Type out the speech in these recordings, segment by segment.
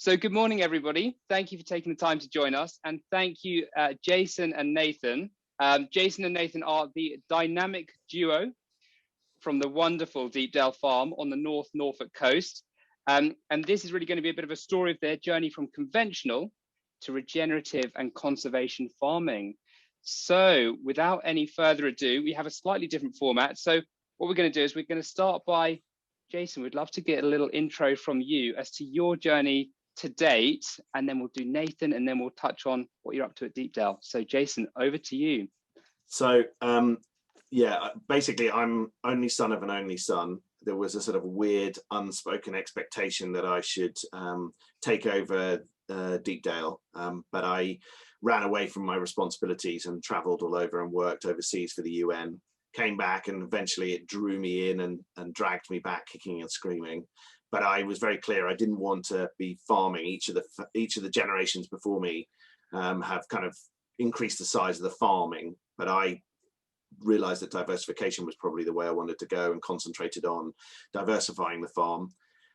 So good morning, everybody. Thank you for taking the time to join us. And thank you, Jason and Nathan. Jason and Nathan are the dynamic duo from the wonderful Deepdale Farm on the North Norfolk coast. And this is really going to be a bit of a story of their journey from conventional to regenerative and conservation farming. So without any further ado, we have a slightly different format. So what we're going to do is we're going to start by, Jason, we'd love to get a little intro from you as to your journey to date, and then we'll do Nathan, and then we'll touch on what you're up to at Deepdale. So Jason, over to you. So yeah, basically I'm only son of an only son. There was a sort of weird unspoken expectation that I should take over Deepdale, but I ran away from my responsibilities and traveled all over and worked overseas for the UN, came back, and eventually it drew me in and dragged me back kicking and screaming. But I was very clear I didn't want to be farming. Each of the generations before me have kind of increased the size of the farming, but I realized that diversification was probably the way I wanted to go and concentrated on diversifying the farm.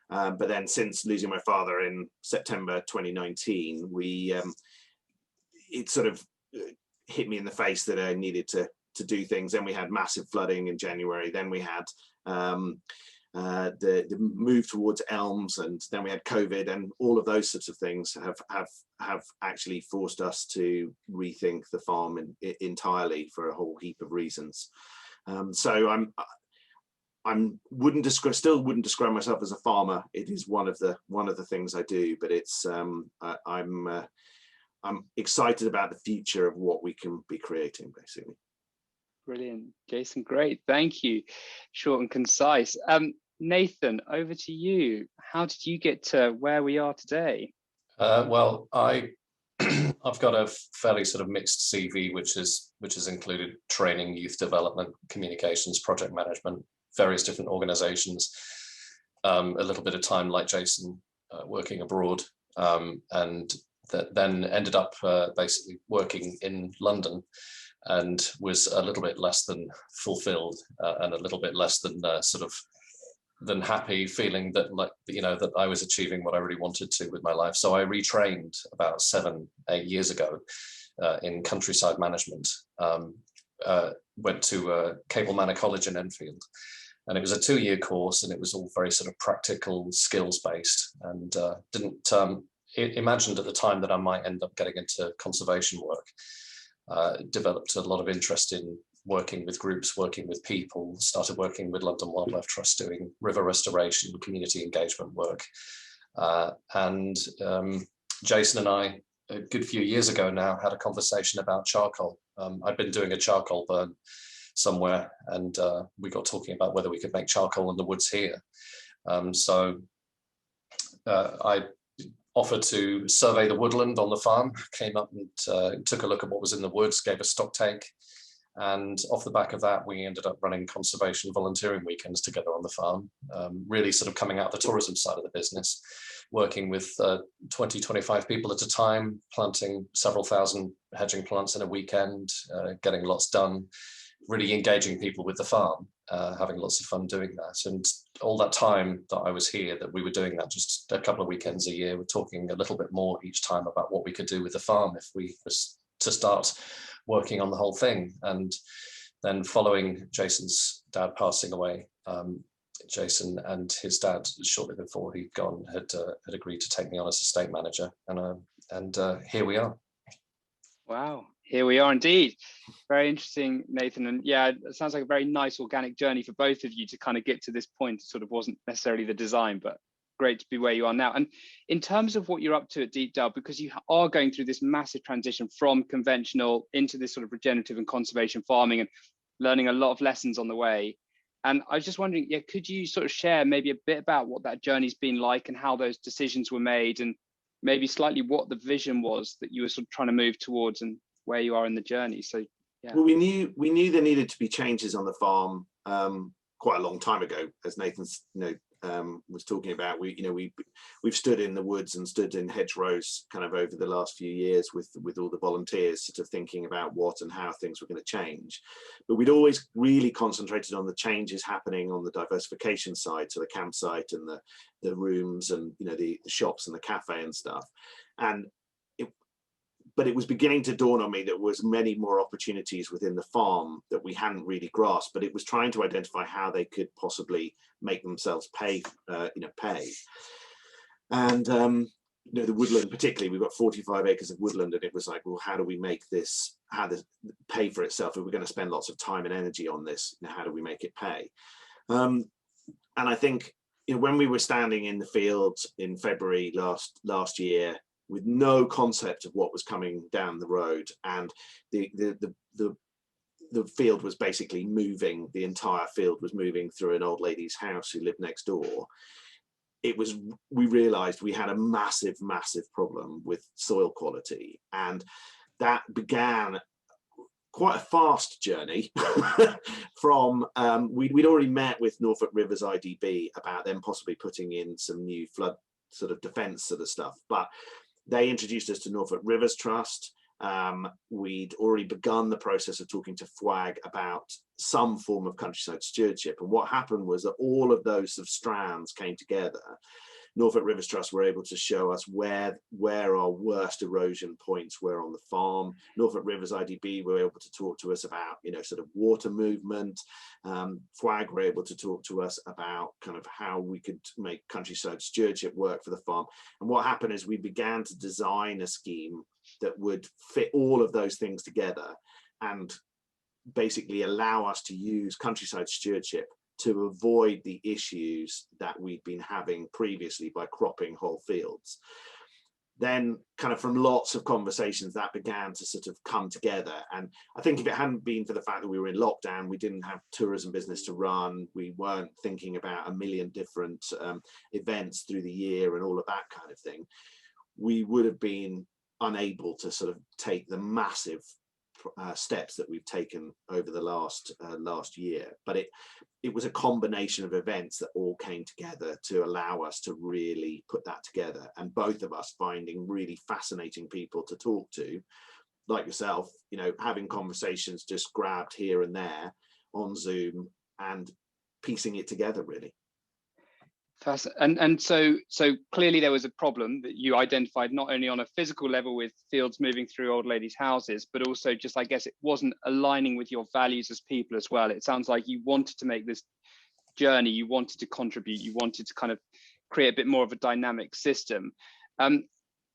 But then since losing my father in September 2019, it sort of hit me in the face that I needed to do things. Then we had massive flooding in January. Then we had the move towards elms, and then we had COVID, and all of those sorts of things have actually forced us to rethink the farm entirely for a whole heap of reasons. So still wouldn't describe myself as a farmer. It is one of the things I do, but it's I'm excited about the future of what we can be creating, basically. Brilliant, Jason, great, thank you. Short and concise. Nathan, over to you. How did you get to where we are today? Well, I've got a fairly sort of mixed CV, which has included training, youth development, communications, project management, various different organizations, a little bit of time like Jason working abroad, and then ended up basically working in London, and was a little bit less than fulfilled and a little bit less than happy, feeling that, like, you know, that I was achieving what I really wanted to with my life. So I retrained about 7-8 years ago in countryside management. Went to Cable Manor College in Enfield, and it was a 2-year course, and it was all very sort of practical, skills based, and didn't imagined at the time that I might end up getting into conservation work. Developed a lot of interest in working with groups, working with people, started working with London Wildlife Trust doing river restoration, community engagement work. And Jason and I, a good few years ago now, had a conversation about charcoal. I'd been doing a charcoal burn somewhere, and we got talking about whether we could make charcoal in the woods here. So I offered to survey the woodland on the farm, came up and took a look at what was in the woods, gave a stock take. And off the back of that, we ended up running conservation volunteering weekends together on the farm, really sort of coming out the tourism side of the business, working with 20-25 people at a time, planting several thousand hedging plants in a weekend, getting lots done, really engaging people with the farm, having lots of fun doing that. And all that time that I was here, that we were doing that just a couple of weekends a year, we're talking a little bit more each time about what we could do with the farm if we was to start working on the whole thing. And then following Jason's dad passing away, Jason and his dad, shortly before he'd gone, had agreed to take me on as estate manager, and here we are. Wow, here we are indeed. Very interesting, Nathan. And yeah, it sounds like a very nice organic journey for both of you to kind of get to this point. It sort of wasn't necessarily the design, but great to be where you are now. And in terms of what you're up to at Deepdale, because you are going through this massive transition from conventional into this sort of regenerative and conservation farming, and learning a lot of lessons on the way. And I was just wondering, yeah, could you sort of share maybe a bit about what that journey's been like and how those decisions were made, and maybe slightly what the vision was that you were sort of trying to move towards and where you are in the journey? So yeah. Well, we knew there needed to be changes on the farm quite a long time ago, as Nathan's was talking about, we've stood in the woods and stood in hedgerows kind of over the last few years with all the volunteers, sort of thinking about what and how things were going to change. But we'd always really concentrated on the changes happening on the diversification side, so the campsite and the rooms and the shops and the cafe and stuff. But it was beginning to dawn on me that there was many more opportunities within the farm that we hadn't really grasped, but it was trying to identify how they could possibly make themselves pay. And the woodland particularly, we've got 45 acres of woodland, and it was like, well, how do we make this, pay for itself? If we're going to spend lots of time and energy on this, how do we make it pay? And I think, when we were standing in the fields in February last year, with no concept of what was coming down the road, and the field was basically moving, the entire field was moving through an old lady's house who lived next door. We realized we had a massive problem with soil quality, and that began quite a fast journey from we'd already met with Norfolk Rivers IDB about them possibly putting in some new flood sort of defense sort of stuff, but they introduced us to Norfolk Rivers Trust. We'd already begun the process of talking to FWAG about some form of countryside stewardship. And what happened was that all of those sort of strands came together. Norfolk Rivers Trust were able to show us where our worst erosion points were on the farm. Norfolk Rivers IDB were able to talk to us about, sort of water movement. FWAG were able to talk to us about kind of how we could make countryside stewardship work for the farm. And what happened is we began to design a scheme that would fit all of those things together and basically allow us to use countryside stewardship to avoid the issues that we'd been having previously by cropping whole fields. Then kind of from lots of conversations that began to sort of come together. And I think if it hadn't been for the fact that we were in lockdown, we didn't have tourism business to run, we weren't thinking about a million different events through the year and all of that kind of thing, we would have been unable to sort of take the massive steps that we've taken over the last year. But it was a combination of events that all came together to allow us to really put that together, and both of us finding really fascinating people to talk to, like yourself, having conversations just grabbed here and there on Zoom and piecing it together, really. And so clearly there was a problem that you identified, not only on a physical level with fields moving through old ladies' houses, but also just, I guess, it wasn't aligning with your values as people as well. It sounds like you wanted to make this journey, you wanted to contribute, you wanted to kind of create a bit more of a dynamic system.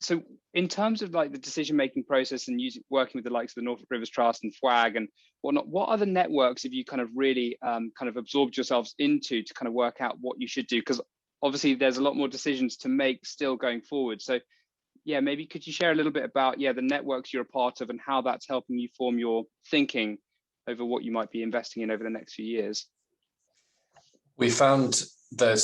So in terms of like the decision-making process and working with the likes of the Norfolk Rivers Trust and FWAG and whatnot, what other networks have you kind of really kind of absorbed yourselves into to kind of work out what you should do? Because obviously there's a lot more decisions to make still going forward. So yeah, maybe could you share a little bit about the networks you're a part of and how that's helping you form your thinking over what you might be investing in over the next few years? We found there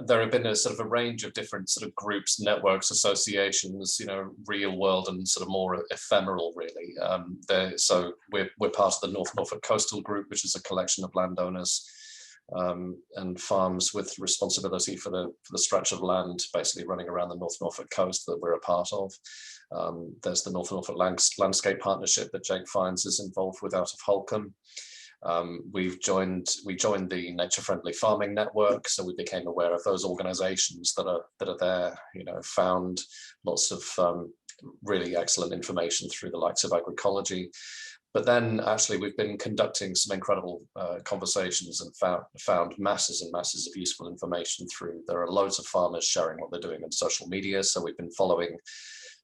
have been a sort of a range of different sort of groups, networks, associations, real world and sort of more ephemeral, really. So we're part of the North Norfolk Coastal Group, which is a collection of landowners and farms with responsibility for the stretch of land basically running around the North Norfolk coast that we're a part of. There's the North Norfolk Landscape Partnership that Jake Fines is involved with out of Holcombe. We joined the Nature Friendly Farming Network, so we became aware of those organisations that are there. Found lots of really excellent information through the likes of agroecology. But then actually we've been conducting some incredible conversations and found masses and masses of useful information through. There are loads of farmers sharing what they're doing on social media, so we've been following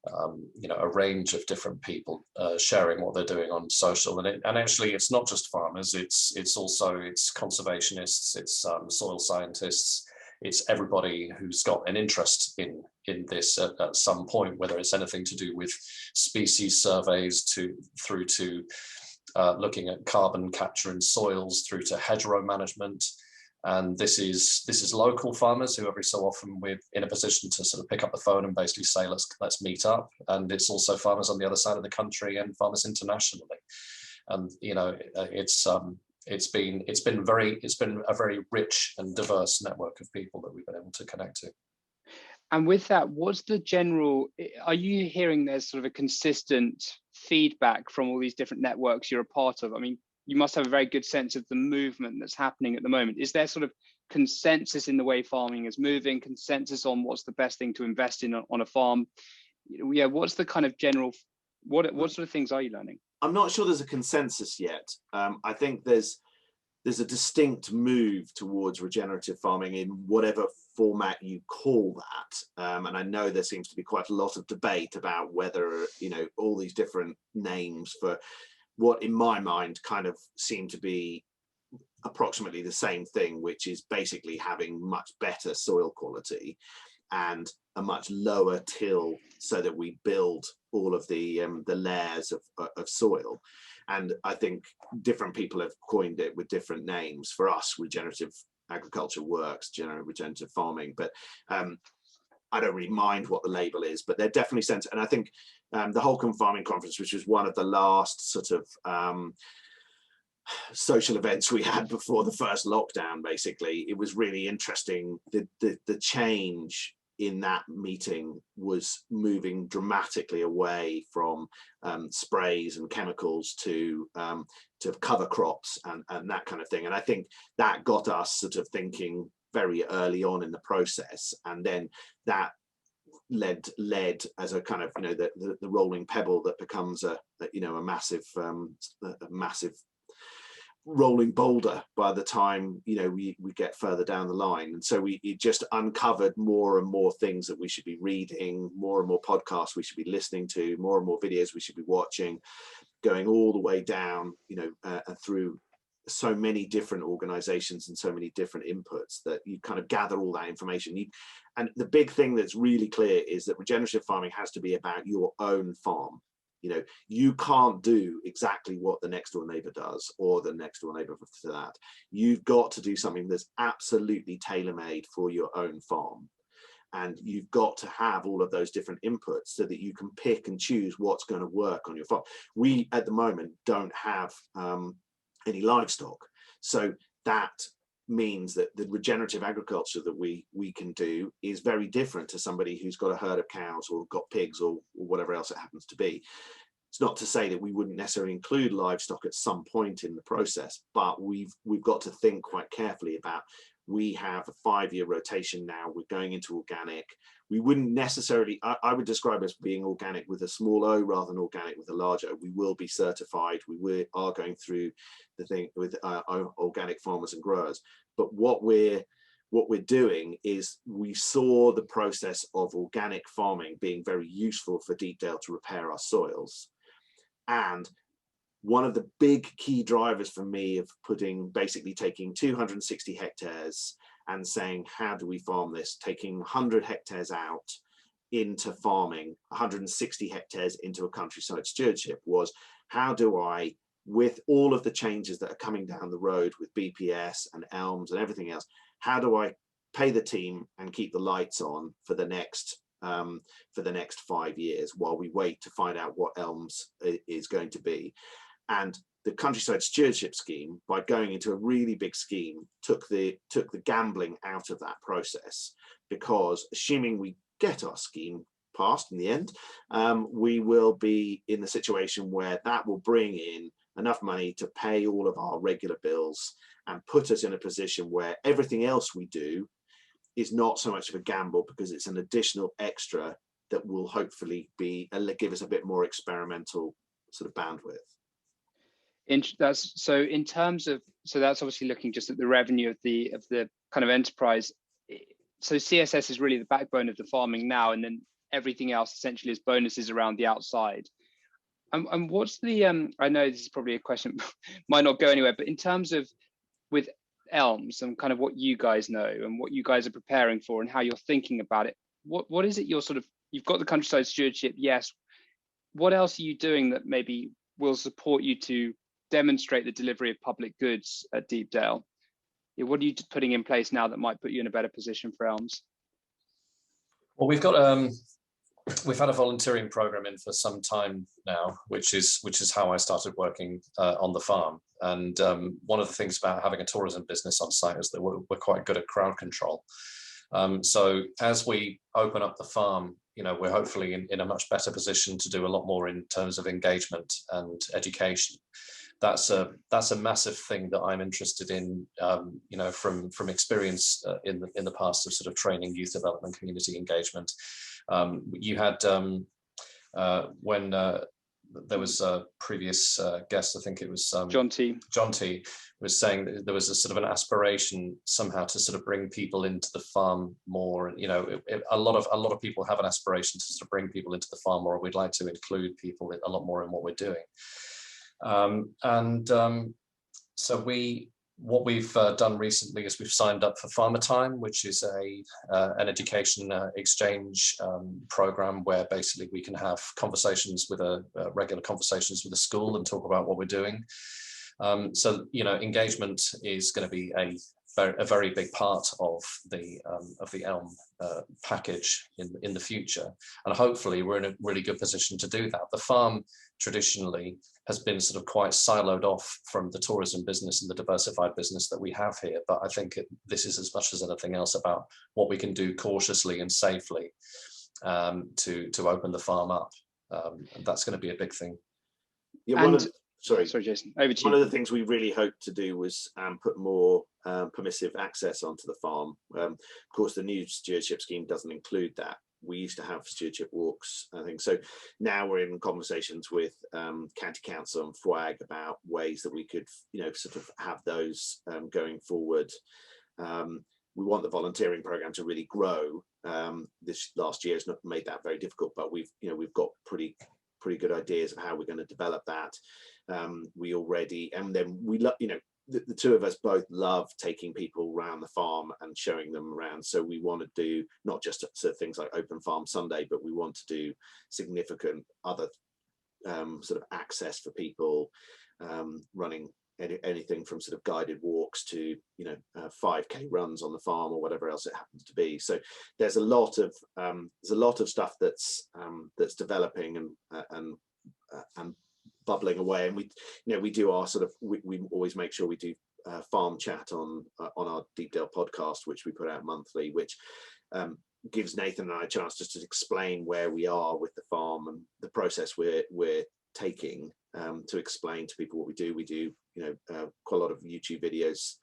a range of different people sharing what they're doing on social, and actually it's not just farmers, it's conservationists, it's soil scientists, it's everybody who's got an interest in this at some point, whether it's anything to do with species surveys through to looking at carbon capture in soils, through to hedgerow management. And this is local farmers who every so often we're in a position to sort of pick up the phone and basically say, let's meet up. And it's also farmers on the other side of the country and farmers internationally. And it's been a very rich and diverse network of people that we've been able to connect to. And with that, what's the general, are you hearing there's sort of a consistent feedback from all these different networks you're a part of? I mean, you must have a very good sense of the movement that's happening at the moment. Is there sort of consensus in the way farming is moving, consensus on what's the best thing to invest in on a farm? Yeah, what's the kind of general, what sort of things are you learning? I'm not sure there's a consensus yet. I think there's a distinct move towards regenerative farming in whatever format you call that. And I know there seems to be quite a lot of debate about whether, you know, all these different names for what in my mind kind of seem to be approximately the same thing, which is basically having much better soil quality and a much lower till so that we build all of the layers of soil. And I think different people have coined it with different names. For us, regenerative agriculture works, regenerative farming, but I don't really mind what the label is, but they're definitely sense. And I think the Holcomb Farming Conference, which was one of the last sort of social events we had before the first lockdown, basically, it was really interesting. The change in that meeting was moving dramatically away from sprays and chemicals to cover crops and that kind of thing. And I think that got us sort of thinking very early on in the process, and then that led as a kind of, you know, the rolling pebble that becomes a massive rolling boulder by the time, you know, we get further down the line. And so it just uncovered more and more things that we should be reading, more and more podcasts we should be listening to, more and more videos we should be watching, going all the way down, you know, through so many different organizations and so many different inputs that you kind of gather all that information. And the big thing that's really clear is that regenerative farming has to be about your own farm. You know, you can't do exactly what the next door neighbor does or the next door neighbor to that. You've got to do something that's absolutely tailor-made for your own farm. And you've got to have all of those different inputs so that you can pick and choose what's going to work on your farm. We, at the moment, don't have any livestock. So that means that the regenerative agriculture that we can do is very different to somebody who's got a herd of cows or got pigs or whatever else it happens to be. It's not to say that we wouldn't necessarily include livestock at some point in the process, but we've got to think quite carefully about, we have a 5-year rotation now, we're going into organic. We wouldn't necessarily, I would describe as being organic with a small o rather than organic with a large O. We will be certified. We are going through the thing with organic farmers and growers. But what we're doing is, we saw the process of organic farming being very useful for Deepdale to repair our soils. And one of the big key drivers for me of basically taking 260 hectares and saying, how do we farm this? Taking 100 hectares out into farming, 160 hectares into a countryside stewardship, was, how do I, with all of the changes that are coming down the road with BPS and ELMS and everything else, how do I pay the team and keep the lights on for the next 5 years while we wait to find out what ELMS is going to be? And the countryside stewardship scheme, by going into a really big scheme, took the gambling out of that process, because assuming we get our scheme passed in the end, we will be in the situation where that will bring in enough money to pay all of our regular bills and put us in a position where everything else we do is not so much of a gamble, because it's an additional extra that will hopefully give us a bit more experimental sort of bandwidth. That's in terms of, so that's obviously looking just at the revenue of the kind of enterprise. So CSS is really the backbone of the farming now, and then everything else essentially is bonuses around the outside. And what's the I know this is probably a question might not go anywhere, but in terms of with ELMS and kind of what you guys know and what you guys are preparing for and how you're thinking about it, what is it you're sort of, you've got the countryside stewardship, yes, what else are you doing that maybe will support you to demonstrate the delivery of public goods at Deepdale? What are you putting in place now that might put you in a better position for ELMS? Well, we've got we've had a volunteering program in for some time now, which is how I started working on the farm. And one of the things about having a tourism business on site is that we're quite good at crowd control. So as we open up the farm, you know, we're hopefully in a much better position to do a lot more in terms of engagement and education. That's a massive thing that I'm interested in, you know, from experience in the past of sort of training, youth development, community engagement. You had when there was a previous guest, I think it was John T was saying that there was a sort of an aspiration somehow to sort of bring people into the farm more. You know, a lot of people have an aspiration to sort of bring people into the farm more. We'd like to include people a lot more in what we're doing. So what we've done recently is we've signed up for Farmer Time, which is an education exchange program where basically we can have conversations with regular conversations with the school and talk about what we're doing. So, you know, engagement is going to be a very big part of the Elm package in the future, and hopefully we're in a really good position to do that. The farm traditionally has been sort of quite siloed off from the tourism business and the diversified business that we have here, but I think this is as much as anything else about what we can do cautiously and safely to open the farm up, and that's going to be a big thing. Yeah, sorry, Jason, over to you. One of the things we really hoped to do was put more permissive access onto the farm. Of course, the new stewardship scheme doesn't include that. We used to have stewardship walks, I think. So now we're in conversations with County Council and FWAG about ways that we could, you know, sort of have those going forward. We want the volunteering program to really grow. This last year has not made that very difficult, but we've got pretty good ideas of how we're going to develop that. We already, and then we love, you know, the two of us both love taking people around the farm and showing them around. So we want to do not just sort of things like Open Farm Sunday, but we want to do significant other sort of access for people, running anything from sort of guided walks to, you know, 5K runs on the farm or whatever else it happens to be. So there's a lot of stuff that's developing and bubbling away, and we do our sort of we always make sure we do farm chat on our Deepdale podcast, which we put out monthly, which gives Nathan and I a chance just to explain where we are with the farm and the process we're taking, to explain to people what we do. We do, you know, quite a lot of YouTube videos,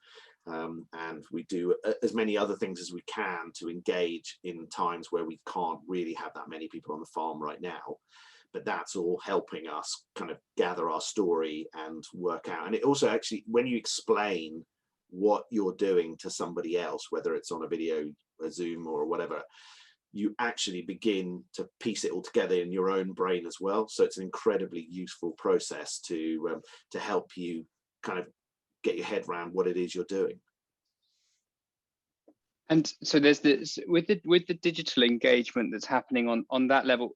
and we do as many other things as we can to engage in times where we can't really have that many people on the farm right now. But that's all helping us kind of gather our story and work out. And it also actually, when you explain what you're doing to somebody else, whether it's on a video, a Zoom or whatever, you actually begin to piece it all together in your own brain as well. So it's an incredibly useful process to help you kind of get your head around what it is you're doing. And so there's this with the digital engagement that's happening on that level,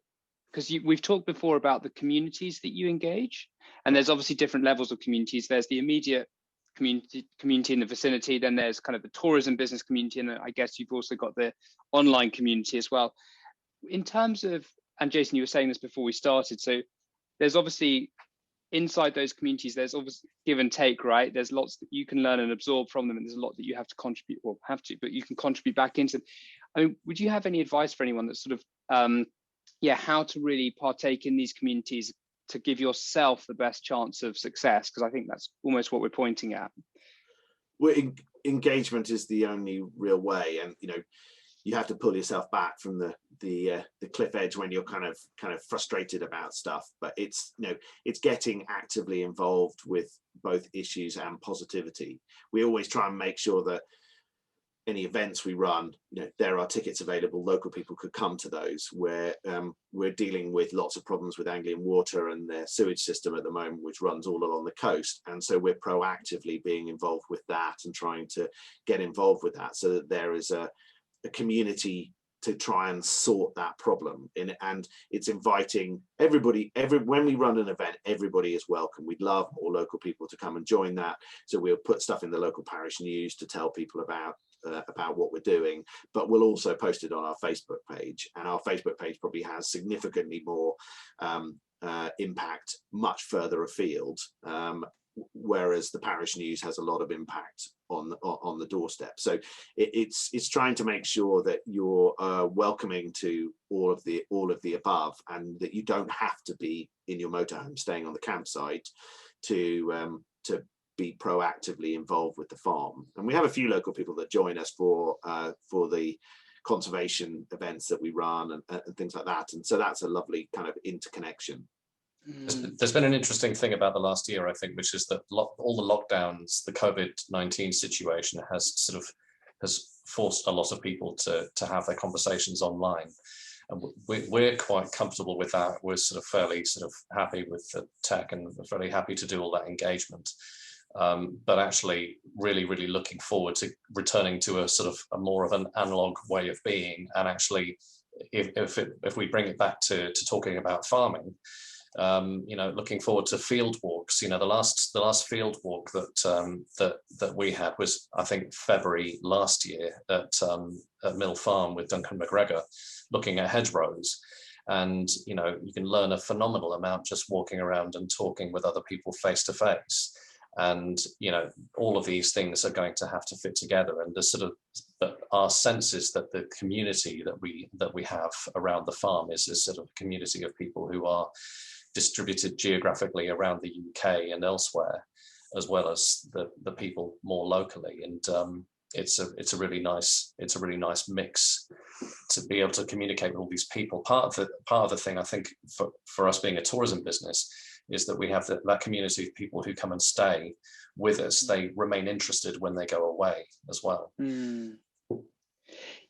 because we've talked before about the communities that you engage, and there's obviously different levels of communities. There's the immediate community in the vicinity, then there's kind of the tourism business community, and I guess you've also got the online community as well. In terms of, and Jason, you were saying this before we started, so there's obviously inside those communities, there's obviously give and take, right? There's lots that you can learn and absorb from them, and there's a lot that you have to contribute, or but you can contribute back into them. I mean, would you have any advice for anyone that's sort of how to really partake in these communities to give yourself the best chance of success? Because I think that's almost what we're pointing at. Well, engagement is the only real way, and you know, you have to pull yourself back from the cliff edge when you're kind of frustrated about stuff. But it's, you know, it's getting actively involved with both issues and positivity. We always try and make sure that any events we run, you know, there are tickets available, local people could come to those, where we're dealing with lots of problems with Anglian Water and their sewage system at the moment, which runs all along the coast. And so we're proactively being involved with that and trying to get involved with that, so that there is a community to try and sort that problem in, and it's inviting everybody. When we run an event, everybody is welcome. We'd love more local people to come and join that, so we'll put stuff in the local parish news to tell people about what we're doing, but we'll also post it on our Facebook page, and our Facebook page probably has significantly more impact much further afield, whereas the parish news has a lot of impact on the doorstep. So it's trying to make sure that you're welcoming to all of the above, and that you don't have to be in your motorhome staying on the campsite to be proactively involved with the farm. And we have a few local people that join us for the conservation events that we run and things like that, and so that's a lovely kind of interconnection. There's been an interesting thing about the last year, I think, which is that all the lockdowns, the COVID-19 situation has forced a lot of people to have their conversations online, and we're quite comfortable with that. We're fairly happy with the tech, and we're very happy to do all that engagement. But actually, really looking forward to returning to a more of an analog way of being, and actually, if we bring it back to talking about farming. Looking forward to field walks. The last field walk that we had was, I think, February last year at Mill Farm with Duncan McGregor, looking at hedgerows. And you can learn a phenomenal amount just walking around and talking with other people face to face. And all of these things are going to have to fit together. And our sense is that the community that we have around the farm is a community of people who are distributed geographically around the UK and elsewhere, as well as the people more locally. And it's a really nice mix to be able to communicate with all these people. Part of the thing, I think, for us being a tourism business, is that we have that community of people who come and stay with us. They remain interested when they go away as well.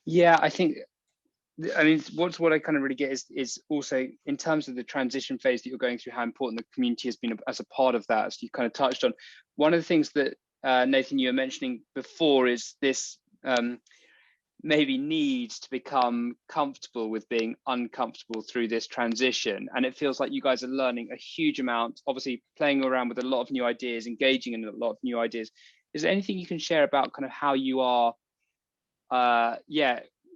Yeah, I think, what I kind of really get is also in terms of the transition phase that you're going through, how important the community has been as a part of that, as you kind of touched on. One of the things that Nathan, you were mentioning before is this maybe need to become comfortable with being uncomfortable through this transition. And it feels like you guys are learning a huge amount, obviously playing around with a lot of new ideas, engaging in a lot of new ideas. Is there anything you can share about kind of how you are,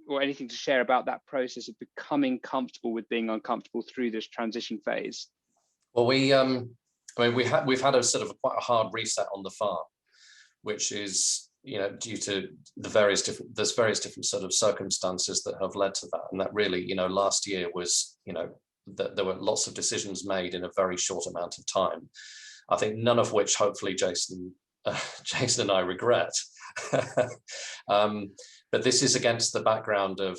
or anything to share about that process of becoming comfortable with being uncomfortable through this transition phase? Well, we've had a quite a hard reset on the farm, which is due to there's various different circumstances that have led to that. And that really, last year was, that there were lots of decisions made in a very short amount of time. I think none of which hopefully Jason and I regret. But this is against the background of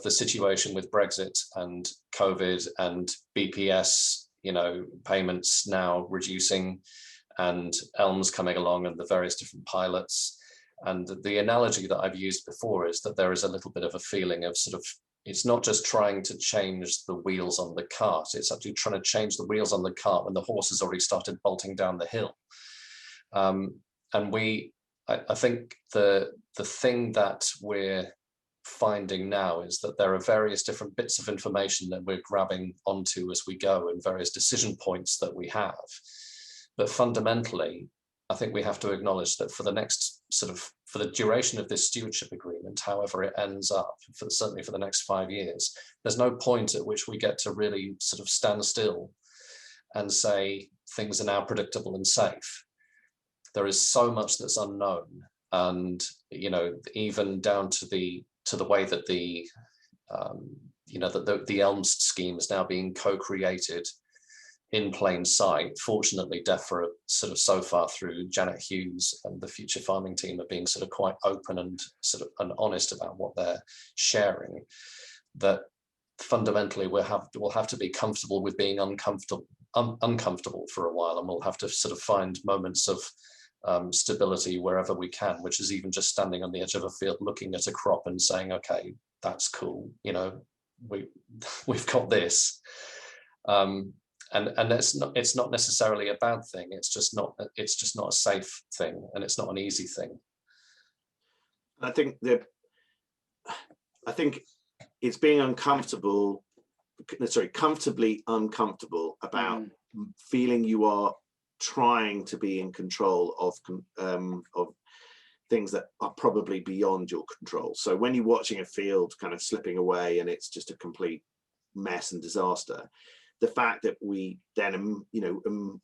the situation with Brexit and COVID and BPS, payments now reducing, and ELMS coming along, and the various different pilots. And the analogy that I've used before is that there is a little bit of a feeling of it's not just trying to change the wheels on the cart, it's actually trying to change the wheels on the cart when the horse has already started bolting down the hill. And I think the thing that we're finding now is that there are various different bits of information that we're grabbing onto as we go, and various decision points that we have. But fundamentally, I think we have to acknowledge that for the next for the duration of this stewardship agreement, however it ends up, certainly for the next 5 years, there's no point at which we get to really stand still and say things are now predictable and safe. There is so much that's unknown, and even down to the way that the ELMS scheme is now being co-created in plain sight. Fortunately, DEFRA so far through Janet Hughes and the Future Farming team are being quite open and honest about what they're sharing. That fundamentally we'll have to be comfortable with being uncomfortable for a while, and we'll have to find moments of stability wherever we can, which is even just standing on the edge of a field looking at a crop and saying, okay, that's cool, we've got this. And it's not necessarily a bad thing. It's just not a safe thing, and it's not an easy thing. I think it's being comfortably uncomfortable about feeling you are trying to be in control of things that are probably beyond your control. So when you're watching a field kind of slipping away and it's just a complete mess and disaster, the fact that we then,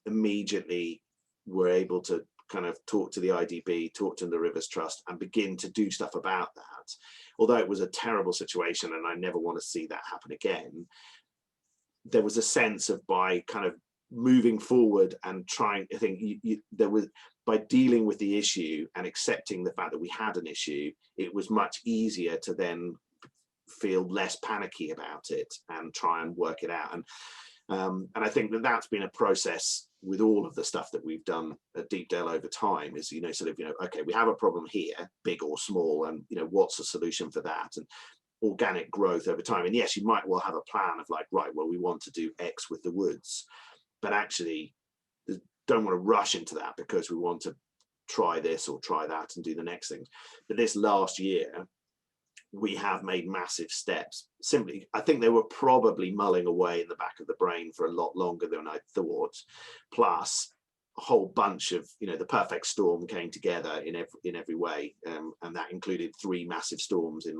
immediately were able to kind of talk to the IDB, talk to the Rivers Trust, and begin to do stuff about that, although it was a terrible situation and I never want to see that happen again, there was a sense of, by kind of moving forward and trying, I think there was, by dealing with the issue and accepting the fact that we had an issue, it was much easier to then feel less panicky about it and try and work it out. And I think that that's been a process with all of the stuff that we've done at Deepdale over time, is, okay, we have a problem here, big or small, and, what's the solution for that? And organic growth over time. And yes, you might well have a plan of like, right, well, we want to do X with the woods, but actually don't want to rush into that because we want to try this or try that and do the next thing. But this last year, we have made massive steps. Simply, I think they were probably mulling away in the back of the brain for a lot longer than I thought. Plus, a whole bunch of, the perfect storm came together in every way, and that included 3 massive storms in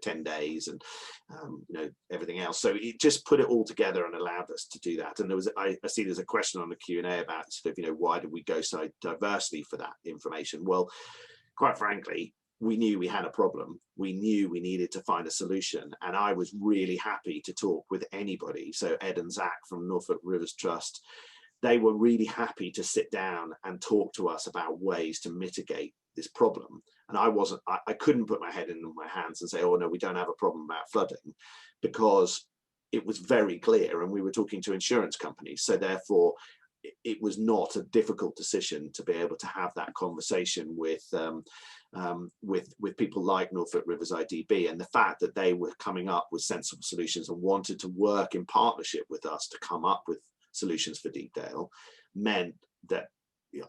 10 days, and everything else. So it just put it all together and allowed us to do that. And there was, I see there's a question on the Q&A about sort of, why did we go so diversely for that information? Well, quite frankly, we knew we had a problem. We knew we needed to find a solution. And I was really happy to talk with anybody. So Ed and Zach from Norfolk Rivers Trust, they were really happy to sit down and talk to us about ways to mitigate this problem. And I couldn't put my head in my hands and say, oh no, we don't have a problem about flooding, because it was very clear, and we were talking to insurance companies. So therefore, it was not a difficult decision to be able to have that conversation with people like Norfolk Rivers IDB, and the fact that they were coming up with sensible solutions and wanted to work in partnership with us to come up with solutions for Deepdale meant that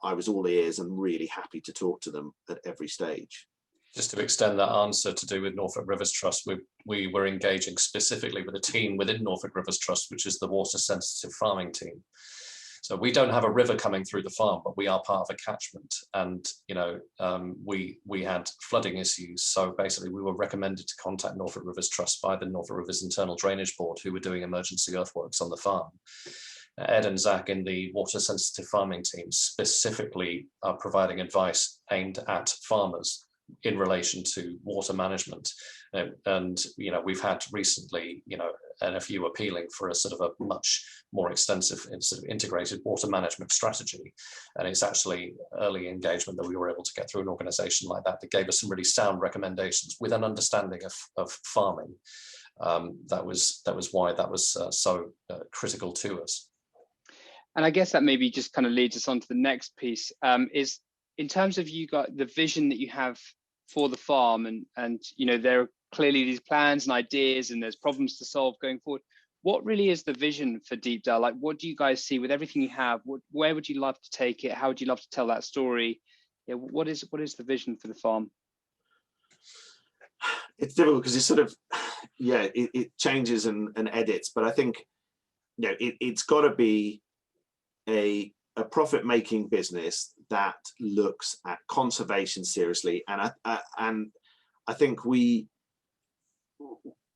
I was all ears and really happy to talk to them at every stage. Just to extend that answer to do with Norfolk Rivers Trust, we were engaging specifically with a team within Norfolk Rivers Trust, which is the water sensitive farming team. So we don't have a river coming through the farm, but we are part of a catchment. And, we had flooding issues. So basically we were recommended to contact Norfolk Rivers Trust by the Norfolk Rivers Internal Drainage Board, who were doing emergency earthworks on the farm. Ed and Zach in the water sensitive farming team specifically are providing advice aimed at farmers in relation to water management. And, we've had recently, and a few appealing for a sort of a much more extensive sort of integrated water management strategy. And it's actually early engagement that we were able to get through an organization like that gave us some really sound recommendations with an understanding of farming. That was why that was so critical to us. And I guess that maybe just kind of leads us on to the next piece, is in terms of you got the vision that you have for the farm, and there are clearly these plans and ideas and there's problems to solve going forward. What really is the vision for Deepdale? Like, what do you guys see with everything you have? Where would you love to take it? How would you love to tell that story? Yeah, what is the vision for the farm? It's difficult because it's sort of, it changes and edits, but I think, it's got to be a profit-making business that looks at conservation seriously, and I think we,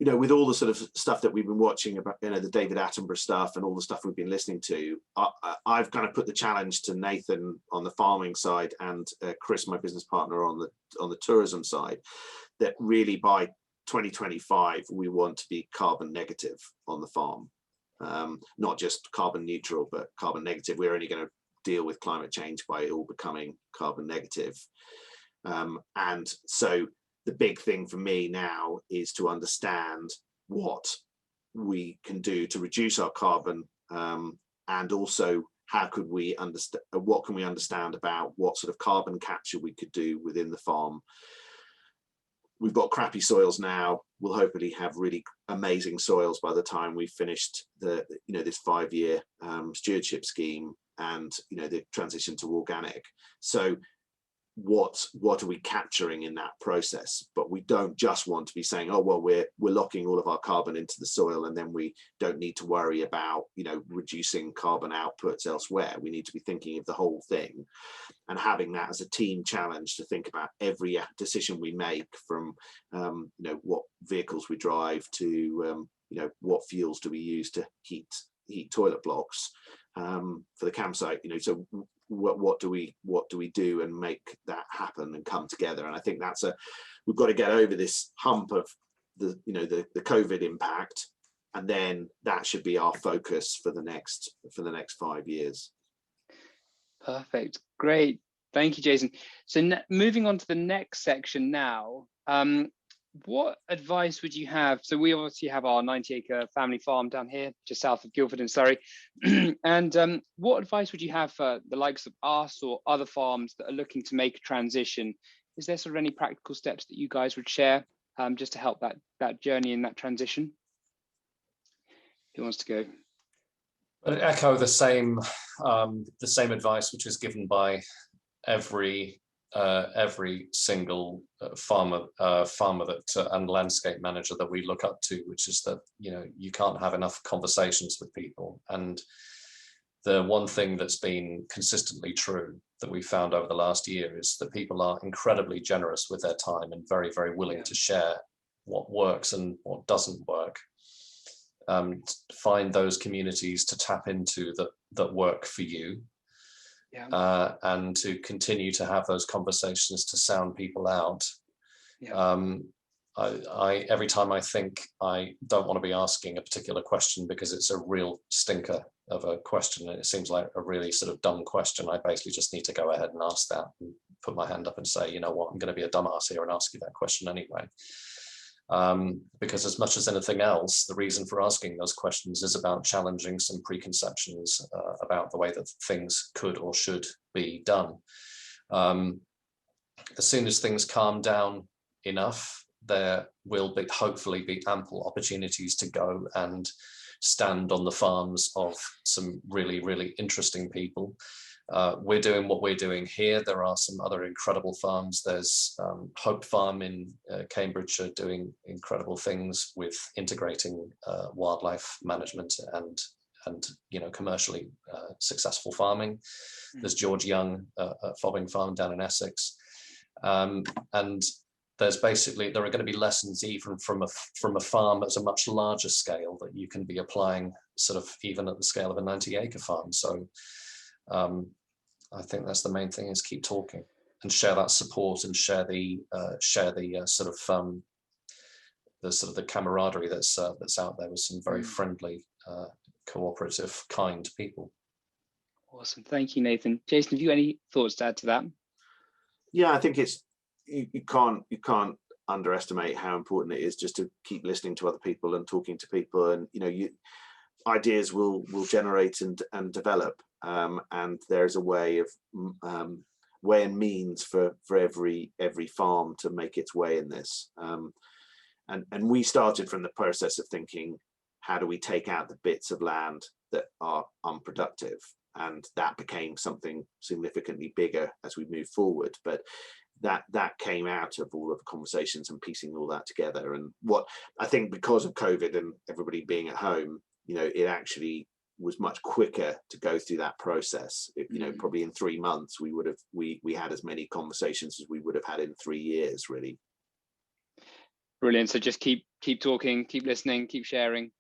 with all the sort of stuff that we've been watching about, the David Attenborough stuff and all the stuff we've been listening to, I've kind of put the challenge to Nathan on the farming side and Chris, my business partner, on the tourism side, that really by 2025 we want to be carbon negative on the farm. Not just carbon neutral, but carbon negative. We're only going to deal with climate change by all becoming carbon negative. And so the big thing for me now is to understand what we can do to reduce our carbon, and also how could we understand, what can we understand about what sort of carbon capture we could do within the farm. We've got crappy soils now. We'll hopefully have really amazing soils by the time we've finished this 5-year stewardship scheme and the transition to organic. So what are we capturing in that process? But we don't just want to be saying, oh well, we're locking all of our carbon into the soil and then we don't need to worry about, you know, reducing carbon outputs elsewhere. We need to be thinking of the whole thing and having that as a team challenge to think about every decision we make, from you know, what vehicles we drive to you know, what fuels do we use to heat toilet blocks for the campsite, you know. So what do we do and make that happen and come together? And I think we've got to get over this hump of the COVID impact, and then that should be our focus for the next 5 years. Perfect, great, thank you, Jason. So moving on to the next section now, what advice would you have? So we obviously have our 90-acre family farm down here, just south of Guildford in Surrey. And what advice would you have for the likes of us or other farms that are looking to make a transition? Is there sort of any practical steps that you guys would share just to help that journey and that transition? Who wants to go? I'd echo the same advice which is given by every single farmer that and landscape manager that we look up to, which is that, you know, you can't have enough conversations with people. And the one thing that's been consistently true that we found over the last year is that people are incredibly generous with their time and very, very willing to share what works and what doesn't work. Find those communities to tap into that work for you. And to continue to have those conversations to sound people out. I every time I think I don't want to be asking a particular question because it's a real stinker of a question and it seems like a really sort of dumb question, I basically just need to go ahead and ask that and put my hand up and say, you know what, I'm going to be a dumbass here and ask you that question anyway. Because as much as anything else, the reason for asking those questions is about challenging some preconceptions about the way that things could or should be done. As soon as things calm down enough, there will hopefully be ample opportunities to go and stand on the farms of some really, really interesting people. We're doing what we're doing here. There are some other incredible farms. There's Hope Farm in Cambridgeshire doing incredible things with integrating wildlife management and you know, commercially successful farming. There's George Young at Fobbing Farm down in Essex, and there are going to be lessons even from a farm at a much larger scale that you can be applying sort of even at the scale of a 90-acre farm. So I think that's the main thing, is keep talking and share that support and share the camaraderie that's out there with some very friendly, cooperative, kind people. Awesome, thank you, Nathan. Jason, have you any thoughts to add to that? Yeah, I think you can't underestimate how important it is just to keep listening to other people and talking to people, and you know, ideas will generate and develop, and there's a way and means for every farm to make its way in this, and we started from the process of thinking, how do we take out the bits of land that are unproductive, and that became something significantly bigger as we move forward. But that came out of all of the conversations and piecing all that together. And what I think, because of COVID and everybody being at home, you know, it actually was much quicker to go through that process. You know, probably in 3 months we had as many conversations as we would have had in 3 years, really. Brilliant. So just keep talking, keep listening, keep sharing.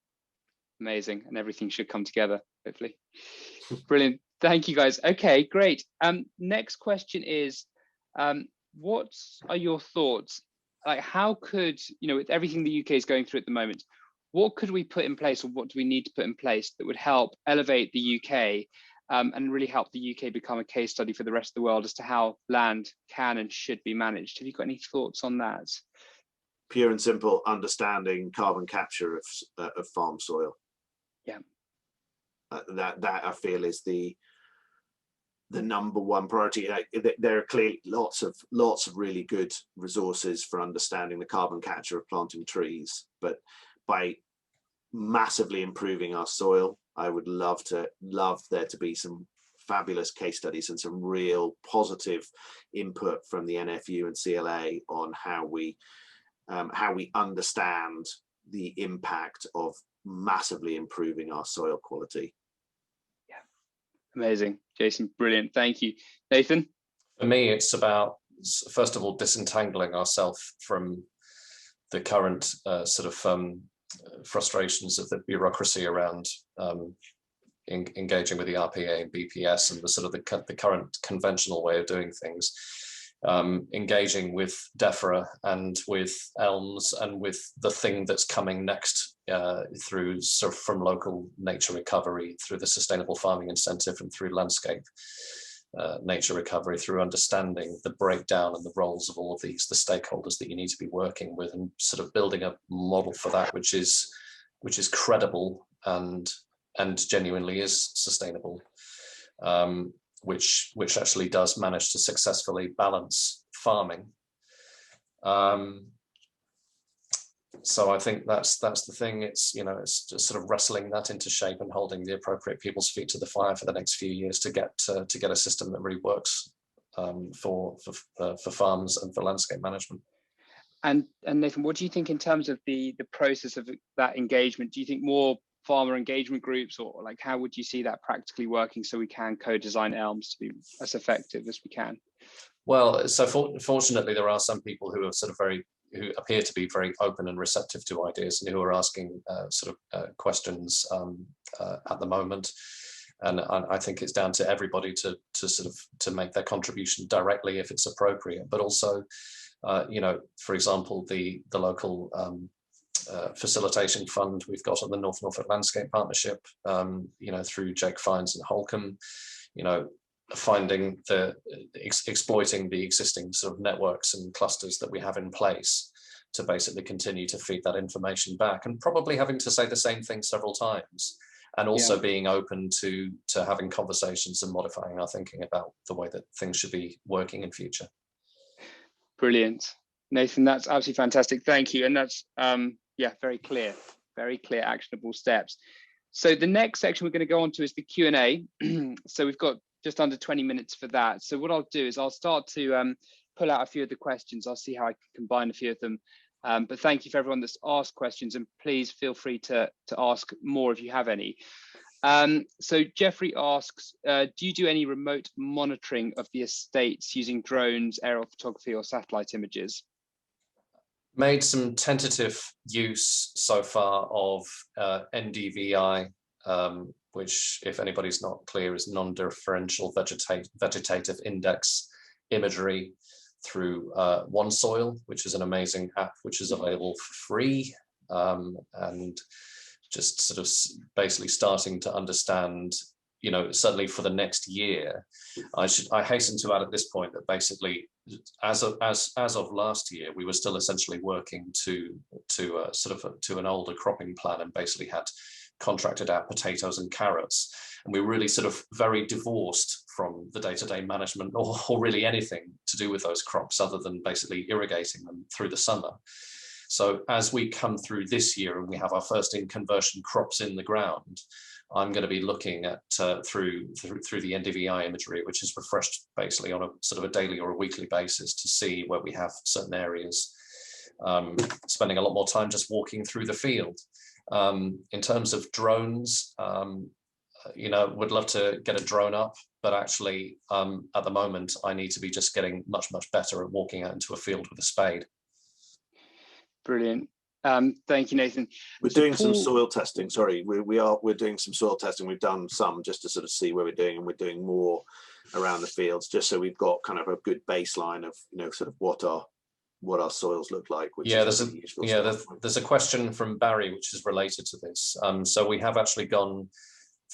Amazing, and everything should come together, hopefully. Brilliant. Thank you, guys. Okay, great. Next question is, what are your thoughts? Like, how could, you know, with everything the UK is going through at the moment, what could we put in place, or what do we need to put in place that would help elevate the UK and really help the UK become a case study for the rest of the world as to how land can and should be managed? Have you got any thoughts on that? Pure and simple, understanding carbon capture of farm soil. Yeah. That I feel is the number one priority. There are clearly lots of really good resources for understanding the carbon capture of planting trees, but by massively improving our soil, I would love there to be some fabulous case studies and some real positive input from the NFU and CLA on how we understand the impact of massively improving our soil quality. Yeah, amazing, Jason, brilliant, thank you. Nathan? For me, it's about, first of all, disentangling ourselves from the current frustrations of the bureaucracy around engaging with the RPA and BPS and the current conventional way of doing things. Engaging with DEFRA and with ELMS and with the thing that's coming next through from local nature recovery, through the sustainable farming incentive, and through landscape nature recovery, through understanding the breakdown and the roles of all of these, the stakeholders that you need to be working with, and sort of building a model for that which is credible and genuinely is sustainable. Which actually does manage to successfully balance farming. So I think that's the thing. It's just sort of wrestling that into shape and holding the appropriate people's feet to the fire for the next few years to get a system that really works for farms and for landscape management. And Nathan, what do you think in terms of the process of that engagement? Do you think more farmer engagement groups, or like how would you see that practically working so we can co-design ELMS to be as effective as we can? Well, so fortunately there are some people who are who appear to be very open and receptive to ideas and who are asking questions at the moment. And I think it's down to everybody to make their contribution directly if it's appropriate, but also, for example, the local facilitation fund we've got on the Norfolk Landscape Partnership, through Jake Fines and Holcomb, exploiting the existing sort of networks and clusters that we have in place to basically continue to feed that information back, and probably having to say the same thing several times, and also being open to having conversations and modifying our thinking about the way that things should be working in future. Brilliant, Nathan, that's absolutely fantastic, thank you. And that's very clear actionable steps. So the next section we're going to go on to is the Q&A. So we've got just under 20 minutes for that. So what I'll do is I'll start to pull out a few of the questions. I'll see how I can combine a few of them. But thank you for everyone that's asked questions, and please feel free to ask more if you have any. So Jeffrey asks, do you do any remote monitoring of the estates using drones, aerial photography, or satellite images? Made some tentative use so far of NDVI, which, if anybody's not clear, is non-differential vegetative index imagery through OneSoil, which is an amazing app which is available for free, and just sort of basically starting to understand, certainly for the next year. I hasten to add at this point that basically, as of last year, we were still essentially working to an older cropping plan, and basically had contracted out potatoes and carrots, and we were really sort of very divorced from the day-to-day management or really anything to do with those crops other than basically irrigating them through the summer. So as we come through this year and we have our first in-conversion crops in the ground, I'm going to be looking at through the NDVI imagery, which is refreshed basically on a sort of a daily or a weekly basis, to see where we have certain areas, spending a lot more time just walking through the field. In terms of drones, would love to get a drone up, but actually at the moment I need to be just getting much better at walking out into a field with a spade. Brilliant. Thank you, Nathan. We're doing some soil testing. Sorry, we're doing some soil testing. We've done some just to sort of see where we're doing, and we're doing more around the fields, just so we've got kind of a good baseline of sort of what our soils look like. Which there's a question from Barry which is related to this. So we have actually gone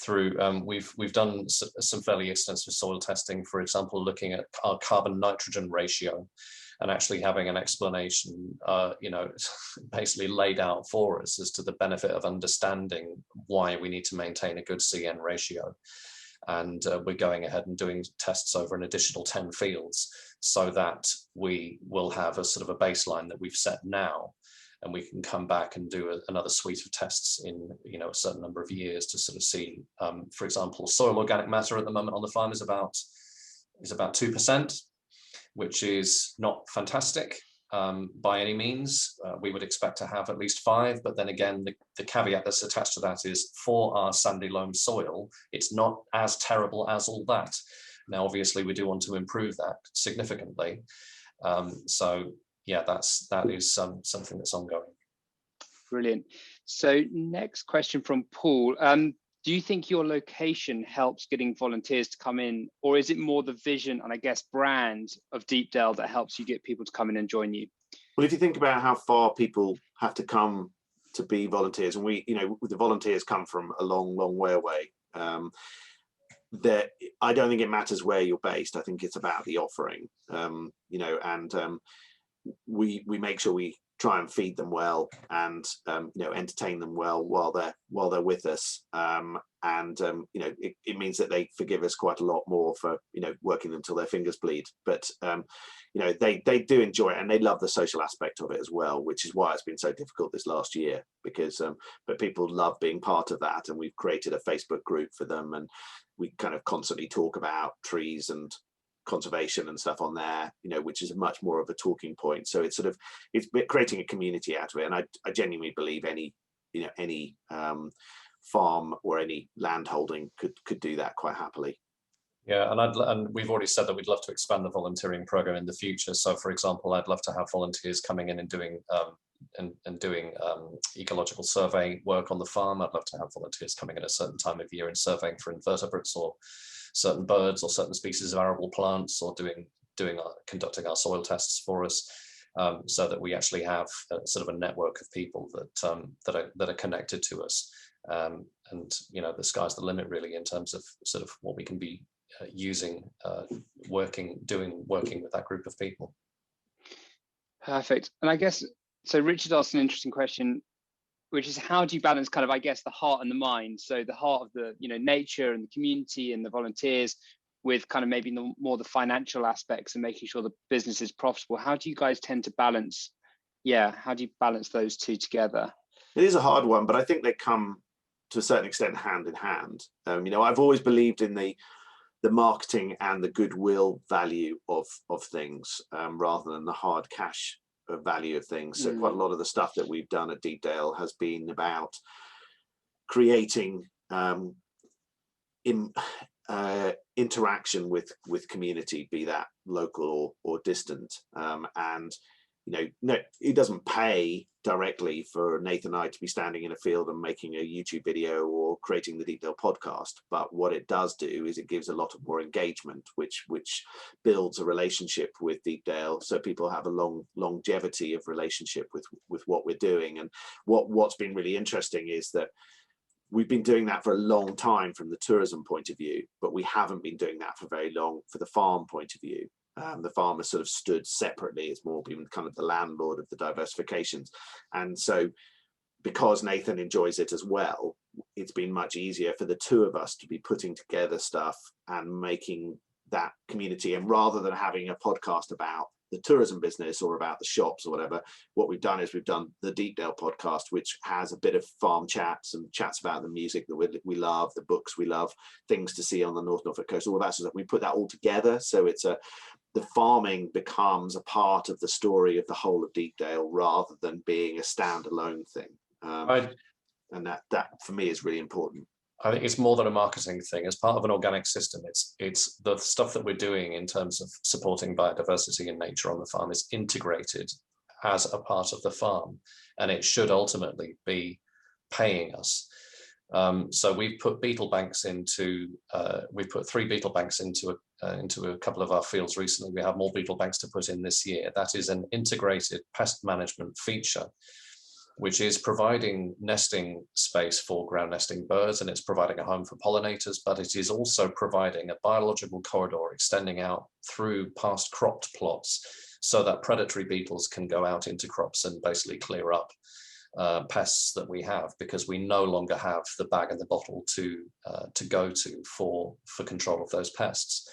through. We've done some fairly extensive soil testing, for example, looking at our carbon nitrogen ratio, and actually having an explanation, basically laid out for us as to the benefit of understanding why we need to maintain a good CN ratio. And we're going ahead and doing tests over an additional 10 fields, so that we will have a sort of a baseline that we've set now, and we can come back and do another suite of tests in a certain number of years to sort of see, for example, soil organic matter at the moment on the farm is about 2%, which is not fantastic by any means. We would expect to have at least 5, but then again, the caveat that's attached to that is for our sandy loam soil, it's not as terrible as all that. Now, obviously, we do want to improve that significantly. So yeah, that is something that's ongoing. Brilliant. So next question from Paul. Do you think your location helps getting volunteers to come in, or is it more the vision and I guess brand of Deepdale that helps you get people to come in and join you? Well, if you think about how far people have to come to be volunteers, and the volunteers come from a long, long way away, I don't think it matters where you're based. I think it's about the offering, we make sure we try and feed them well and entertain them well while they're with us, it means that they forgive us quite a lot more for working them till their fingers bleed, but they do enjoy it, and they love the social aspect of it as well, which is why it's been so difficult this last year, because but people love being part of that, and we've created a Facebook group for them, and we kind of constantly talk about trees and conservation and stuff on there, which is much more of a talking point. So it's creating a community out of it, and I genuinely believe any farm or any land holding could do that quite happily. Yeah, and we've already said that we'd love to expand the volunteering program in the future. So, for example, I'd love to have volunteers coming in and doing ecological survey work on the farm. I'd love to have volunteers coming in at a certain time of year and surveying for invertebrates or certain birds or certain species of arable plants, or conducting our soil tests for us, so that we actually have sort of a network of people that are connected to us. And the sky's the limit really in terms of sort of what we can be using, working with that group of people. Perfect. And I guess so. Richard asked an interesting question, which is how do you balance kind of, I guess, the heart and the mind? So the heart of the, nature and the community and the volunteers with kind of maybe more the financial aspects and making sure the business is profitable. How do you guys tend to balance? Yeah. How do you balance those two together? It is a hard one, but I think they come to a certain extent hand in hand. I've always believed in the marketing and the goodwill value of things, rather than the hard cash value of things. So quite a lot of the stuff that we've done at Deepdale has been about creating interaction with community, be that local or distant, and no, it doesn't pay directly for Nathan and I to be standing in a field and making a YouTube video or creating the Deepdale podcast. But what it does do is it gives a lot of more engagement, which builds a relationship with Deepdale, so people have a longevity of relationship with what we're doing. And what's been really interesting is that we've been doing that for a long time from the tourism point of view, but we haven't been doing that for very long for the farm point of view. The farm has sort of stood separately. It's more been kind of the landlord of the diversifications. And so because Nathan enjoys it as well, it's been much easier for the two of us to be putting together stuff and making that community. And rather than having a podcast about the tourism business or about the shops or whatever, what we've done is we've done the Deepdale podcast, which has a bit of farm chats and chats about the music that we love, the books we love, things to see on the North Norfolk coast, all that sort of stuff. We put that all together, so the farming becomes a part of the story of the whole of Deepdale rather than being a standalone thing. And that for me is really important. I think it's more than a marketing thing. As part of an organic system, it's the stuff that we're doing in terms of supporting biodiversity and nature on the farm is integrated as a part of the farm, and it should ultimately be paying us. So we've put beetle banks we've put 3 beetle banks into a couple of our fields recently. We have more beetle banks to put in this year. That is an integrated pest management feature, which is providing nesting space for ground nesting birds, and it's providing a home for pollinators, but it is also providing a biological corridor extending out through past cropped plots so that predatory beetles can go out into crops and basically clear up pests that we have, because we no longer have the bag and the bottle to go to for control of those pests.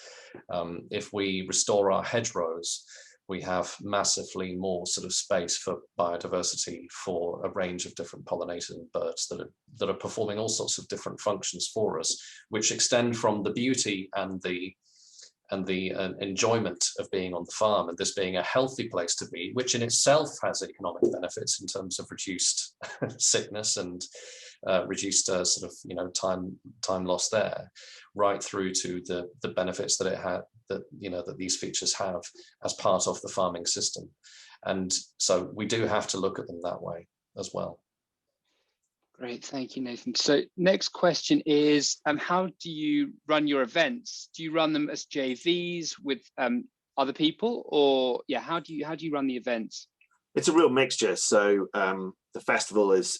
If we restore our hedgerows, we have massively more sort of space for biodiversity for a range of different pollinating birds that are performing all sorts of different functions for us, which extend from the beauty and the enjoyment of being on the farm, and this being a healthy place to be, which in itself has economic benefits in terms of reduced sickness and reduced sort of, you know, time lost there, right through to the benefits that it had, that, you know, that these features have as part of the farming system. And so we do have to look at them that way as well. Great, thank you, Nathan. So next question is, how do you run your events? Do you run them as JVs with other people, or yeah, how do you run the events? It's a real mixture. So the festival is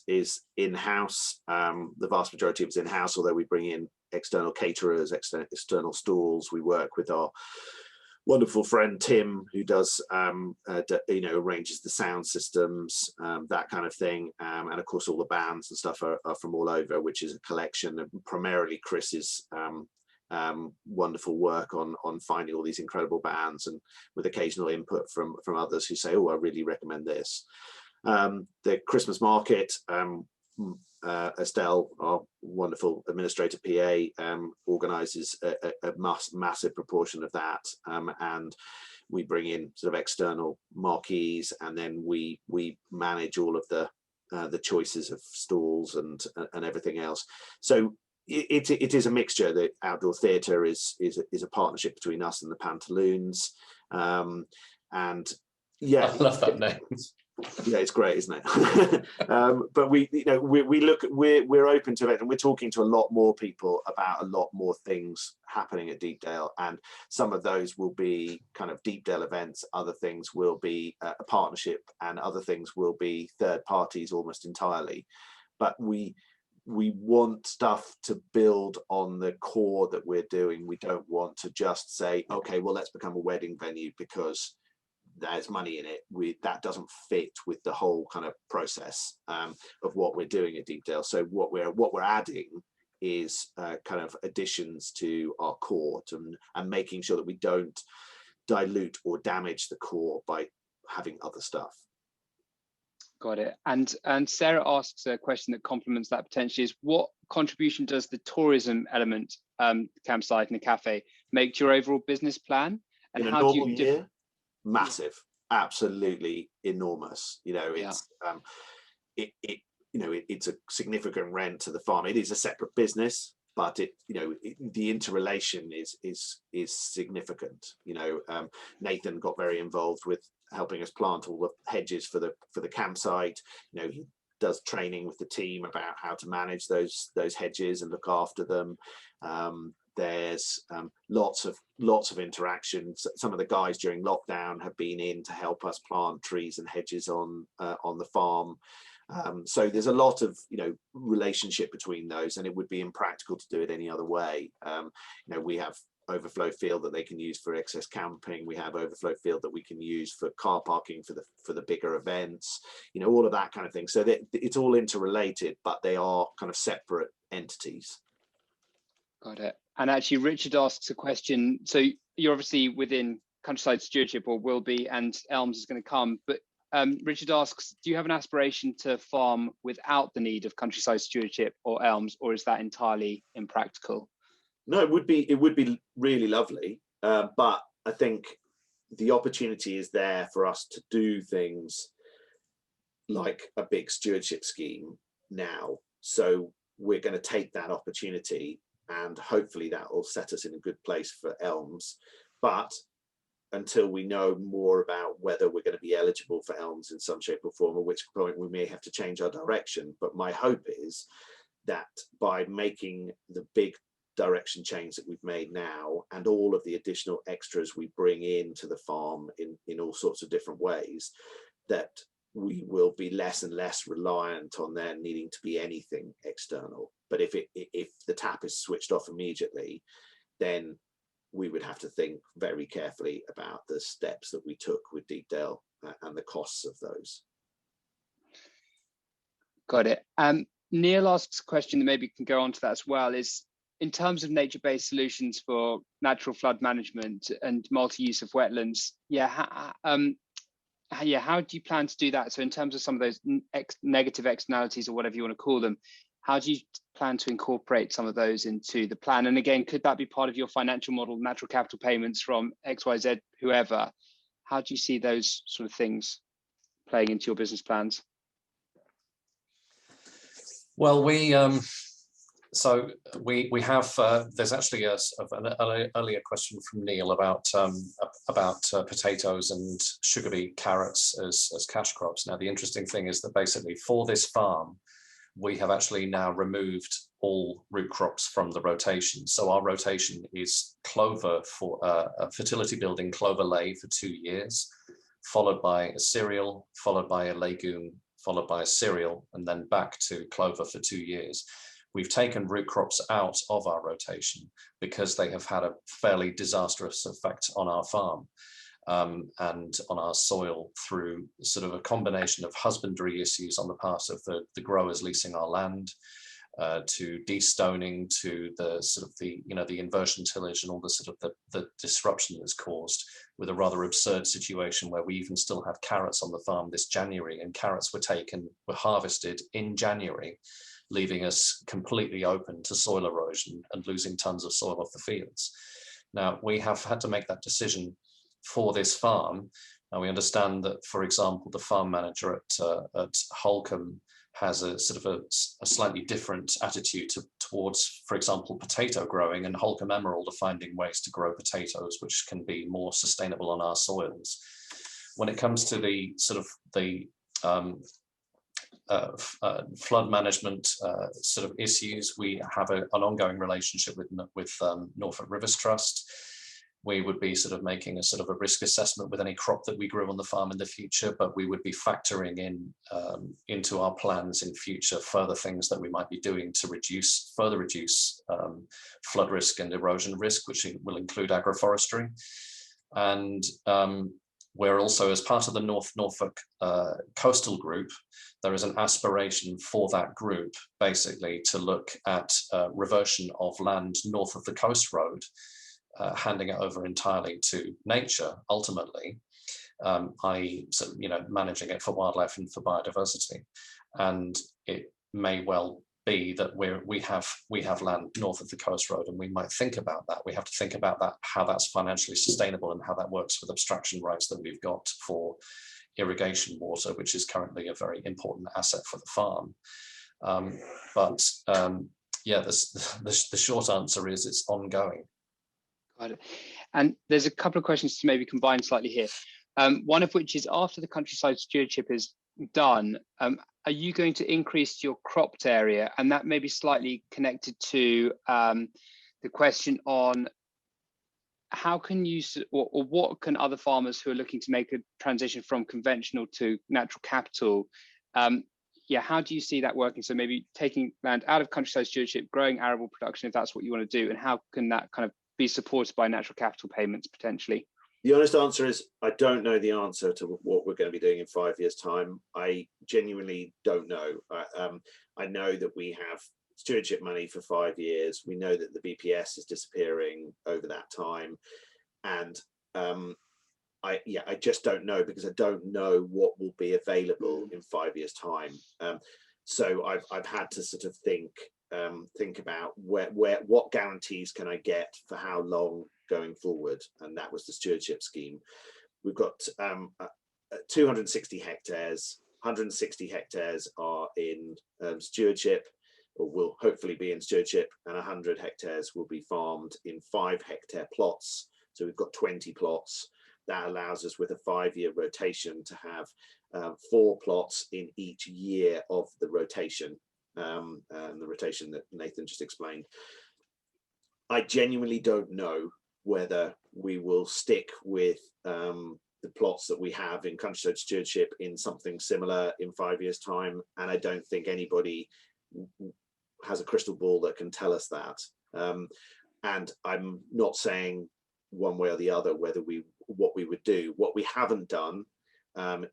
in-house. The vast majority of it's in-house, although we bring in external caterers, external stalls. We work with our wonderful friend Tim, who does you know, arranges the sound systems, that kind of thing, and of course all the bands and stuff are from all over, which is a collection of primarily Chris's wonderful work on finding all these incredible bands, and with occasional input from others who say, oh, I really recommend this. The Christmas market, Estelle, our wonderful administrator PA, organises a massive proportion of that, and we bring in sort of external marquees, and then we manage all of the choices of stalls and everything else. So it is a mixture. The outdoor theatre is a partnership between us and the Pantaloons, and yeah, I love that name. Yeah, it's great, isn't it? But we look at, we're open to it, and we're talking to a lot more people about a lot more things happening at Deepdale, and some of those will be kind of Deepdale events, other things will be a partnership, and other things will be third parties almost entirely. But we want stuff to build on the core that we're doing. We don't want to just say, okay, well, let's become a wedding venue because there's money in it. That doesn't fit with the whole kind of process of what we're doing at Deepdale. So what we're adding is kind of additions to our core, and making sure that we don't dilute or damage the core by having other stuff. Got it. And Sarah asks a question that complements that potentially, is what contribution does the tourism element, campsite and the cafe, make to your overall business plan? And in a normal year, massive, absolutely enormous. You know, it's it's a significant rent to the farm. It is a separate business, but the interrelation is significant. You know, Nathan got very involved with helping us plant all the hedges for the campsite. You know, he does training with the team about how to manage those hedges and look after them. There's lots of interactions. Some of the guys during lockdown have been in to help us plant trees and hedges on the farm. So there's a lot of relationship between those, and it would be impractical to do it any other way. We have overflow field that they can use for excess camping. We have overflow field that we can use for car parking for the bigger events. All of that kind of thing. So that it's all interrelated, but they are kind of separate entities. Got it. And actually, Richard asks a question. So you're obviously within Countryside Stewardship, or will be, and Elms is going to come. But Richard asks, do you have an aspiration to farm without the need of Countryside Stewardship or Elms, or is that entirely impractical? No, it would be really lovely, but I think the opportunity is there for us to do things like a big stewardship scheme now. So we're going to take that opportunity, and hopefully that will set us in a good place for Elms. But until we know more about whether we're going to be eligible for Elms in some shape or form, at which point we may have to change our direction. But my hope is that by making the big direction change that we've made now, and all of the additional extras we bring into the farm in all sorts of different ways, that we will be less and less reliant on there needing to be anything external. But if the tap is switched off immediately, then we would have to think very carefully about the steps that we took with Deepdale and the costs of those. Got it. Neil asks a question that maybe can go on to that as well, is in terms of nature-based solutions for natural flood management and multi-use of wetlands, how do you plan to do that? So in terms of some of those negative externalities or whatever you want to call them, how do you plan to incorporate some of those into the plan? And again, could that be part of your financial model, natural capital payments from XYZ, whoever? How do you see those sort of things playing into your business plans? Well, we have, there's actually an earlier question from Neil about potatoes and sugary carrots as cash crops. Now, the interesting thing is that basically for this farm, we have actually now removed all root crops from the rotation. So our rotation is clover for a fertility building clover lay for 2 years, followed by a cereal, followed by a legume, followed by a cereal, and then back to clover for 2 years. We've taken root crops out of our rotation because they have had a fairly disastrous effect on our farm and on our soil through sort of a combination of husbandry issues on the part of the growers leasing our land, to destoning, to the sort of the inversion tillage and all the sort of the disruption that's caused, with a rather absurd situation where we even still have carrots on the farm this January, and carrots were harvested in January, leaving us completely open to soil erosion and losing tons of soil off the fields. Now, we have had to make that decision for this farm. Now, we understand that, for example, the farm manager at Holcombe has a sort of a slightly different attitude towards, for example, potato growing, and Holcombe Emerald are finding ways to grow potatoes which can be more sustainable on our soils. When it comes to the sort of the flood management sort of issues, we have an ongoing relationship with Norfolk Rivers Trust. We would be sort of making a sort of a risk assessment with any crop that we grew on the farm in the future, but we would be factoring in into our plans in future further things that we might be doing to further reduce flood risk and erosion risk, which will include agroforestry. And we're also, as part of the Norfolk coastal group, there is an aspiration for that group basically to look at reversion of land north of the coast road, handing it over entirely to nature ultimately, i.e., managing it for wildlife and for biodiversity. And it may well be that we have land north of the coast road, and we might think about that. We have to think about that, how that's financially sustainable and how that works with abstraction rights that we've got for irrigation water, which is currently a very important asset for the farm. Yeah, the short answer is it's ongoing. Got it. And there's a couple of questions to maybe combine slightly here. One of which is, after the countryside stewardship is done, are you going to increase your cropped area? And that may be slightly connected to the question on how can you, or what can other farmers who are looking to make a transition from conventional to natural capital, how do you see that working? So maybe taking land out of countryside stewardship, growing arable production, if that's what you want to do, and how can that kind of be supported by natural capital payments potentially? The honest answer is I don't know the answer to what we're going to be doing in 5 years' time. I genuinely don't know. I know that we have stewardship money for 5 years. We know that the BPS is disappearing over that time, and I just don't know, because I don't know what will be available in 5 years' time. So I've had to sort of think about what guarantees can I get for how long going forward, and that was the stewardship scheme. We've got 260 hectares. 160 hectares are in stewardship, or will hopefully be in stewardship, and 100 hectares will be farmed in 5-hectare plots. So we've got 20 plots. That allows us, with a 5-year rotation, to have 4 plots in each year of the rotation. And the rotation that Nathan just explained. I genuinely don't know whether we will stick with the plots that we have in countryside stewardship in something similar in 5 years' time, and I don't think anybody has a crystal ball that can tell us that. And I'm not saying one way or the other what we would do. What we haven't done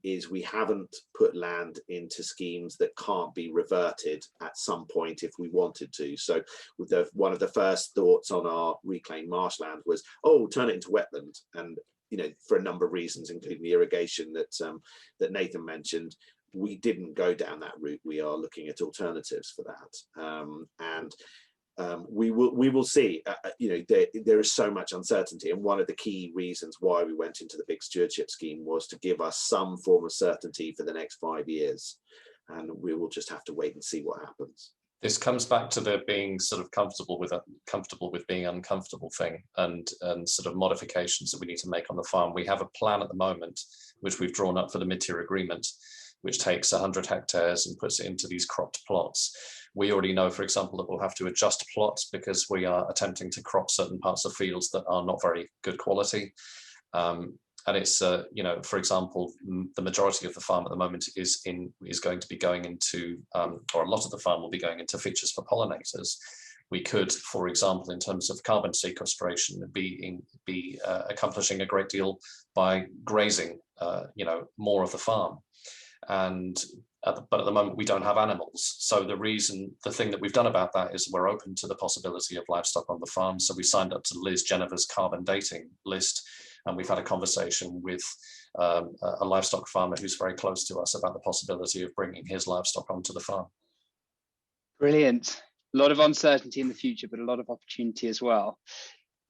is we haven't put land into schemes that can't be reverted at some point if we wanted to. So with one of the first thoughts on our reclaimed marshland was, oh, turn it into wetland. And for a number of reasons, including the irrigation that Nathan mentioned, we didn't go down that route. We are looking at alternatives for that. We will see. There is so much uncertainty, and one of the key reasons why we went into the big stewardship scheme was to give us some form of certainty for the next 5 years, and we will just have to wait and see what happens. This comes back to the being sort of comfortable with being uncomfortable thing, and sort of modifications that we need to make on the farm. We have a plan at the moment, which we've drawn up for the mid-tier agreement, which takes 100 hectares and puts it into these cropped plots. We already know, for example, that we'll have to adjust plots because we are attempting to crop certain parts of fields that are not very good quality. And it's, for example, the majority of the farm at the moment is going to be going into, or a lot of the farm will be going into features for pollinators. We could, for example, in terms of carbon sequestration, be accomplishing a great deal by grazing, more of the farm. But at the moment we don't have animals. So the thing that we've done about that is we're open to the possibility of livestock on the farm. So we signed up to Liz Jennifer's carbon dating list, and we've had a conversation with a livestock farmer who's very close to us about the possibility of bringing his livestock onto the farm. Brilliant. A lot of uncertainty in the future, but a lot of opportunity as well.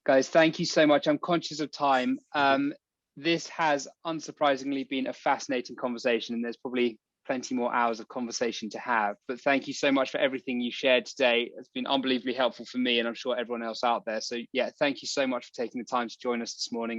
Guys, thank you so much. I'm conscious of time. This has unsurprisingly been a fascinating conversation, and there's probably plenty more hours of conversation to have. But thank you so much for everything you shared today. It's been unbelievably helpful for me, and I'm sure everyone else out there. So yeah, thank you so much for taking the time to join us this morning.